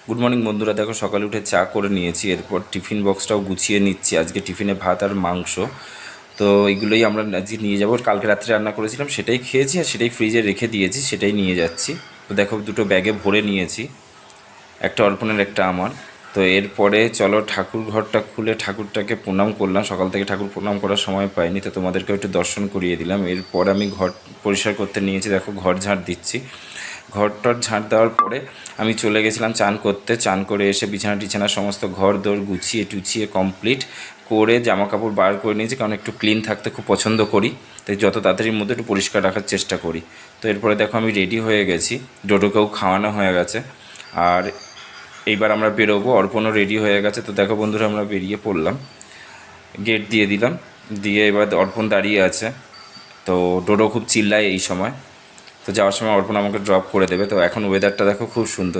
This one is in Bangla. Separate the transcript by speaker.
Speaker 1: গুড মর্নিং বন্ধুরা, দেখো সকালে উঠে চা করে নিয়েছি, এরপর টিফিন বক্সটাও গুছিয়ে নিচ্ছি। আজকে টিফিনে ভাত আর মাংস, তো এইগুলোই আমরা আজকে নিয়ে যাবো। কালকে রাত্রে রান্না করেছিলাম সেটাই খেয়েছি, আর সেটাই ফ্রিজে রেখে দিয়েছি, সেটাই নিয়ে যাচ্ছি। তো দেখো দুটো ব্যাগে ভরে নিয়েছি, একটা অর্পণের একটা আমার। তো এরপরে চলো ঠাকুর ঘরটা খুলে ঠাকুরটাকে প্রণাম করলাম। সকাল থেকে ঠাকুর প্রণাম করার সময় পাইনি, তো তোমাদেরকে একটু দর্শন করিয়ে দিলাম। এরপর আমি ঘর পরিষ্কার করতে নিয়েছি, দেখো ঘর ঝাঁট দিচ্ছি। ঘরটার ঝাঁট দেওয়ার পরে আমি চলে গেছিলাম চান করতে। চান করে এসে বিছানা টিছানা সমস্ত ঘর দোর গুছিয়ে টুছিয়ে কমপ্লিট করে জামা কাপড় বার করে নিয়েছি, কারণ একটু ক্লিন থাকতে খুব পছন্দ করি, তাই যত তাড়াতাড়ির মধ্যে একটু পরিষ্কার রাখার চেষ্টা করি। তো এরপরে দেখো আমি রেডি হয়ে গেছি, ডোডোকেও খাওয়ানো হয়ে গেছে, আর এইবার আমরা বেরোবো। অর্পণও রেডি হয়ে গেছে। তো দেখো বন্ধুরা, আমরা বেরিয়ে পড়লাম, গেট দিয়ে দিলাম, দিয়ে এবার অর্পণ দাঁড়িয়ে আছে। তো ডোডো খুব চিল্লায় এই সময়। তো যাওয়ার সময় অর্পণ আমাকে ড্রপ করে দেবে। তো এখন ওয়েদারটা দেখো খুব সুন্দর।